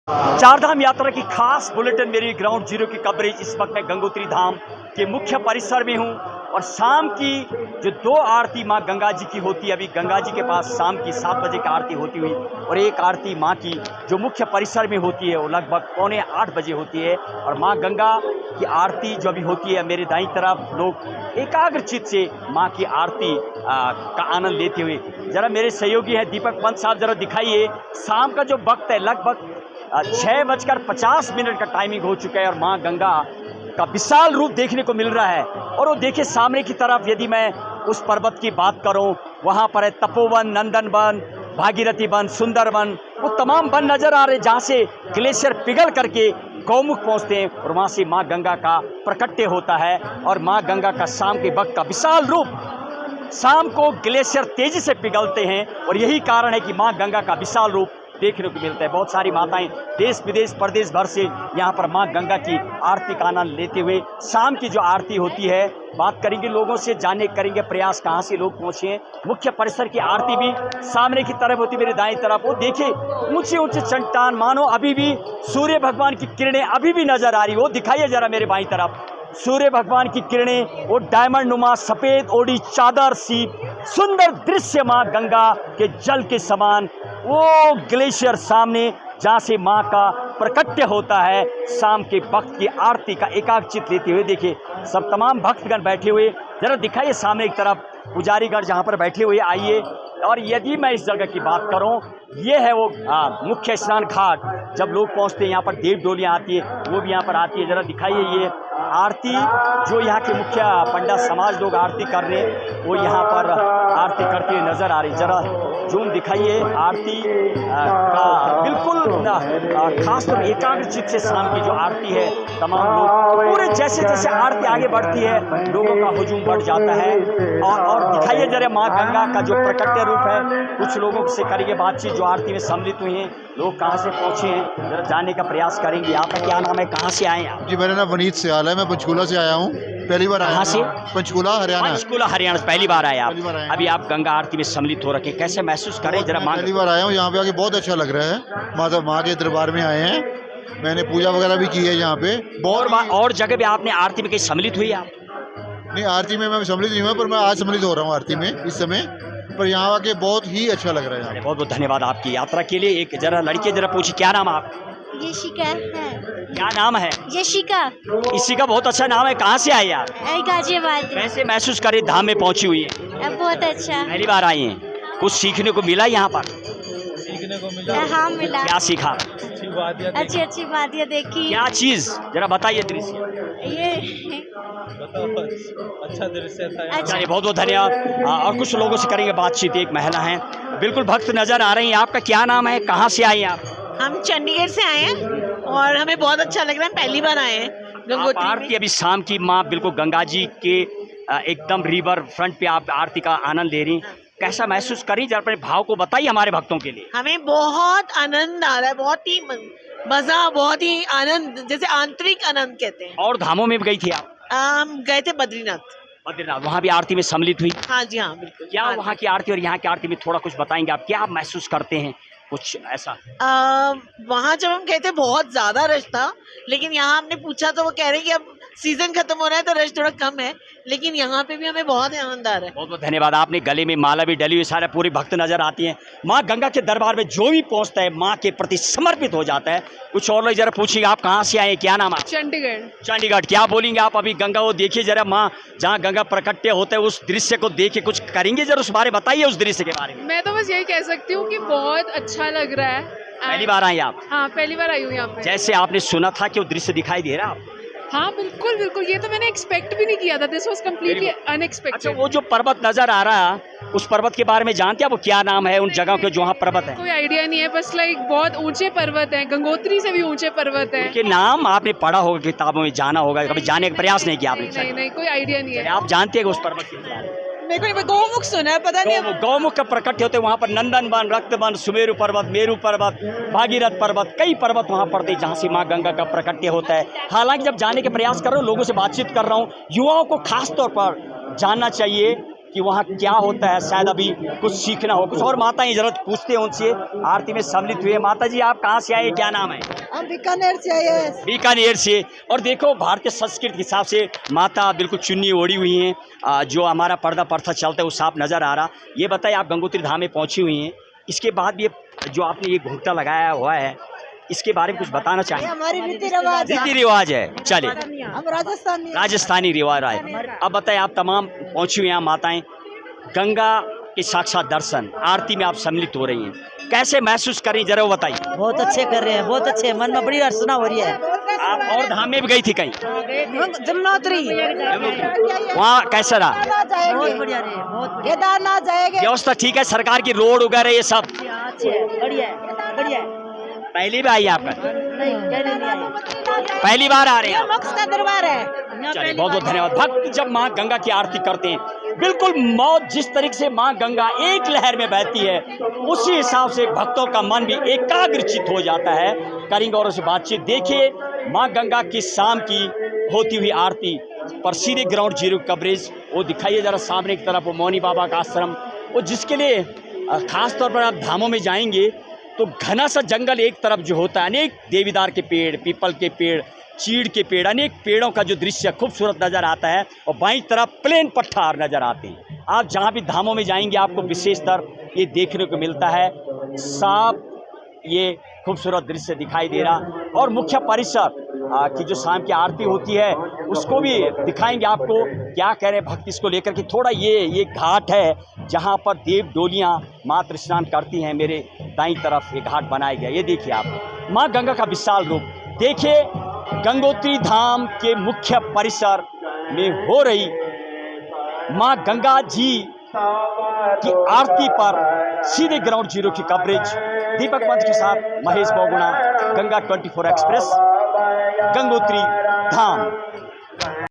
चारधाम यात्रा की खास बुलेटिन मेरी ग्राउंड जीरो की कवरेज। इस वक्त मैं गंगोत्री धाम के मुख्य परिसर में हूं और शाम की जो दो आरती मां गंगा जी की होती है, अभी गंगा जी के पास शाम की 7 बजे की आरती होती हुई और एक आरती मां की जो मुख्य परिसर में होती है वो लगभग 7:45 बजे होती है। और मां गंगा की आरती जो अभी होती है, मेरे दाईं तरफ लोग एकाग्रचित से मां की आरती का आनंद लेते हुए, जरा मेरे सहयोगी हैं दीपक पंत साहब, जरा दिखाइए शाम का जो वक्त है, लगभग 6:50 का टाइमिंग हो चुका है और मां गंगा का विशाल रूप देखने को मिल रहा है। और वो देखिए सामने की तरफ, यदि मैं उस पर्वत की बात करूं, वहां पर है तपोवन, नंदन वन, भागीरथी वन, सुंदर वन, वो तमाम वन नजर आ रहे जहां से ग्लेशियर पिघल करके गौमुख पहुंचते हैं और वहां से मां गंगा का प्रकट्य होता है। और मां गंगा का शाम के वक्त का विशाल रूप, शाम को ग्लेशियर तेजी से पिघलते हैं और यही कारण है कि मां गंगा का विशाल रूप देखने को मिलता है। बहुत सारी माताएं देश विदेश प्रदेश भर से यहाँ पर मां गंगा की आरती का आनंद लेते हुए शाम की जो आरती होती है, बात करेंगे लोगों से, जानने करेंगे प्रयास कहाँ से लोग पहुँचे हैं। मुख्य परिसर की आरती भी सामने की तरफ होती है, मेरे दाएं तरफ वो देखिए ऊंचे ऊंचे चट्टान, मानो अभी भी सूर्य भगवान की किरणें अभी भी नजर आ रही। वो दिखाइए जरा मेरे बाईं तरफ, सूर्य भगवान की किरणें, वो डायमंड नुमा सफेद ओढ़ी चादर सी सुंदर दृश्य मां गंगा के जल के समान, वो ग्लेशियर सामने जहाँ से माँ का प्रकट्य होता है। शाम के वक्त की आरती का एकाग्रचित लेते हुए देखिए सब तमाम भक्तगण बैठे हुए, जरा दिखाइए सामने की तरफ पुजारीगण जहाँ पर बैठे हुए, आइए। और यदि मैं इस जगह की बात करूँ, ये है वो मुख्य स्नान घाट। जब लोग पहुँचते हैं यहाँ पर देव डोलियाँ आती है, वो भी यहाँ पर आती है। जरा दिखाइए ये आरती जो यहाँ के मुख्य पंडित समाज लोग आरती कर रहे हैं, वो यहाँ पर आरती करते हुए नजर आ रही। जरा जूम दिखाइए आरती का बिल्कुल खास तौर एकाग्रचित से शाम की जो आरती है, तमाम लोग पूरे जैसे जैसे आरती आगे बढ़ती है लोगों का हुजूम बढ़ जाता है। और दिखाइए जरा माँ गंगा का जो प्रकट्य रूप है। कुछ लोगों से करेंगे बातचीत जो आरती में सम्मिलित हुए हैं, लोग कहाँ से पहुँचे हैं, जरा जानने का प्रयास करेंगे। आपका क्या नाम है, कहाँ से आए हैं आप? जी, मेरा नाम वनीत सियाल है, मैं पंचकूला से आया हूँ, पहली बार आया। कहाँ से? पंचकूला हरियाणा। पंचकूला हरियाणा से पहली बार आए आप? पहली बार आए। अभी आप गंगा आरती में सम्मिलित हो रखे, कैसे महसूस करें जरा? पहली बार आया हूँ, यहाँ पे आके बहुत अच्छा लग रहा है। माँ के दरबार में आए हैं, मैंने पूजा वगैरह भी की है यहाँ पे। और जगह पे आपने आरती में कहीं सम्मिलित हुई आप? नहीं, आरती में मैं सम्मिलित नहीं हुआ, पर मैं आज सम्मिलित हो रहा हूँ आरती में इस समय, पर यहाँ आके बहुत ही अच्छा लग रहा है। बहुत बहुत धन्यवाद आपकी यात्रा के लिए। एक जरा लड़के जरा पूछिए, क्या नाम आप? यशिका है। क्या नाम है? यशिका। इसी का बहुत अच्छा नाम है। कहाँ से आए आप? गाजियाबाद। कैसे महसूस करें धाम में पहुंची हुई है? बहुत अच्छा। पहली बार आई हैं, कुछ सीखने को मिला यहाँ पर? सीखने को मिला। हाँ मिला। क्या सीखा? अच्छी अच्छी बातें देखी। क्या चीज जरा बताइए दृश्य। ये बताओ, अच्छा दृश्य था। अच्छा। बहुत बहुत धन्यवाद। और कुछ लोगों से करेंगे बातचीत। एक महिला है, बिल्कुल भक्त नजर आ रही हैं। आपका क्या नाम है, कहाँ से आई हैं आप? हम चंडीगढ़ से आए हैं और हमें बहुत अच्छा लग रहा है, पहली बार आए हैं गंगोत्री आरती में। अभी शाम की माँ बिल्कुल गंगा जी के एकदम रिवर फ्रंट पे आप आरती का आनंद ले रही, कैसा महसूस करी, जरा अपने भाव को बताइए हमारे भक्तों के लिए। हमें बहुत आनंद आ रहा है, बहुत ही मजा, बहुत ही आनंद, जैसे आंतरिक आनंद कहते हैं। और धामों में भी गई थी आप? हम गए थे बद्रीनाथ। बद्रीनाथ, वहाँ भी आरती में सम्मिलित हुई? हाँ जी, हाँ बिल्कुल। क्या वहाँ की आरती और यहाँ की आरती में थोड़ा कुछ बताएंगे आप, क्या आप महसूस करते हैं कुछ ऐसा? वहाँ जब हम गए थे बहुत ज्यादा रश था, लेकिन यहाँ हमने पूछा तो वो कह रहे कि अब सीजन खत्म हो रहा है तो रश थोड़ा कम है, लेकिन यहाँ पे भी हमें बहुत आनंद आ रहा है। बहुत बहुत धन्यवाद। आपने गले में माला भी डली हुई, सारे पूरे भक्त नजर आती हैं। माँ गंगा के दरबार में जो भी पहुँचता है माँ के प्रति समर्पित हो जाता है। कुछ और लोग जरा पूछिए, आप कहाँ से आए, क्या नाम है? चंडीगढ़। चंडीगढ़। क्या बोलेंगे आप अभी गंगा वो देखिए जरा, माँ जहाँ गंगा प्रकट्य होता है उस दृश्य को देख के कुछ करेंगे जरा, उस बारे बताइए उस दृश्य के बारे में। मैं तो बस यही कह सकती हूँ कि बहुत अच्छा लग रहा है। पहली बार आई आप? हाँ पहली बार आई हूँ यहाँ पे। जैसे आपने सुना था कि वो दृश्य दिखाई दे रहा है? हाँ बिल्कुल बिल्कुल, ये तो मैंने एक्सपेक्ट भी नहीं किया था। दिस वाज कम्प्लीटली अच्छा, अनएक्सपेक्टेड। वो जो पर्वत नजर आ रहा है उस पर्वत के बारे में जानते हैं वो क्या नाम है उन जगहों के जहाँ पर्वत है? कोई आइडिया नहीं है, बस लाइक बहुत ऊंचे पर्वत हैं, गंगोत्री से भी ऊंचे पर्वत हैं। उनके नाम आपने पढ़ा होगा किताबों में, जाना होगा, कभी जाने का प्रयास नहीं किया आपने? नहीं नहीं, कोई आइडिया नहीं है। आप जानते हैं उस पर्वत के बारे में? मेरे को गौमुख सुना है, पता नहीं। गौमुख का प्रकट होते वहाँ पर नंदन वन, रक्त वन, सुमेरु पर्वत, मेरु पर्वत, भागीरथ पर्वत, कई पर्वत वहाँ पड़ते जहाँ से माँ गंगा का प्रकट्य होता है। हालांकि जब जाने के प्रयास कर रहा हूँ, लोगों से बातचीत कर रहा हूँ, युवाओं को खास तौर पर जानना चाहिए कि वहाँ क्या होता है, शायद अभी कुछ सीखना हो। कुछ और माताएं जरूर पूछते हैं उनसे, आरती में सम्मिलित हुए। माता जी आप कहाँ से आए, क्या नाम है? हम बीकानेर से आए हैं। बीकानेर से। और देखो भारतीय संस्कृति के हिसाब से माता बिल्कुल चुन्नी ओढ़ी हुई हैं, जो हमारा पर्दा प्रथा चलता है वो साफ नज़र आ रहा। ये बताइए, आप गंगोत्री धाम में पहुँची हुई हैं, इसके बाद भी ये जो आपने ये घूंघटा लगाया हुआ है, इसके बारे में कुछ बताना ये चाहिए? हमारी रीति रिवाज है। रीति रिवाज है, चले हम राजस्थानी राजस्थानी रिवाज है। अब बताइए, आप तमाम पहुँची हुई हैं माताएं, गंगा के साक्षात दर्शन, आरती में आप सम्मिलित हो रही हैं, कैसे महसूस कर रही, जरा वो बताइए। बहुत अच्छे कर रहे हैं, बहुत अच्छे, मन में बड़ी अर्चना हो रही है। आप और धाम में भी गई थी कहीं? जमुनोत्री वहाँ कैसा रहा? बहुत बढ़िया रहे, बहुत केदारनाथ जाएंगे। व्यवस्था ठीक है, सरकार की रोड वगैरह ये सब? अच्छे है, बढ़िया है, बढ़िया है। पहली बार आई आपका? नहीं, पहले नहीं आई। पहली बार आ रहे हैं? मोक्ष का दरबार है। चलिए, बहुत बहुत धन्यवाद। भक्त जब माँ गंगा की आरती करते हैं, बिल्कुल मौत जिस तरीके से माँ गंगा एक लहर में बहती है, उसी हिसाब से भक्तों का मन भी एकाग्रचित हो जाता है। करेंगे और उससे बातचीत। देखिए, माँ गंगा की शाम की होती हुई आरती पर सीधे ग्राउंड जीरो कवरेज वो दिखाइए जरा सामने की तरफ, वो मौनी बाबा का आश्रम, वो जिसके लिए खास तौर पर आप धामों में जाएंगे तो घना सा जंगल एक तरफ जो होता है, अनेक देवीदार के पेड़, पीपल के पेड़, चीड़ के पेड़, अनेक पेड़ों का जो दृश्य खूबसूरत नज़र आता है, और बाईं तरफ प्लेन पठार नज़र आते हैं। आप जहाँ भी धामों में जाएंगे आपको विशेषतर ये देखने को मिलता है, साफ ये खूबसूरत दृश्य दिखाई दे रहा। और मुख्य परिसर की जो शाम की आरती होती है उसको भी दिखाएंगे आपको, क्या कह रहे हैं भक्त इसको लेकर के। थोड़ा ये घाट है जहाँ पर देव डोलियाँ मात्र स्नान करती हैं। मेरे दाईं तरफ ये घाट बनाया गया, ये देखिए आप माँ गंगा का विशाल रूप। देखिए, गंगोत्री धाम के मुख्य परिसर में हो रही माँ गंगा जी की आरती पर सीधे ग्राउंड जीरो की कवरेज दीपक पंत के साथ महेश बहुगुणा, गंगा 24 एक्सप्रेस, गंगोत्री धाम।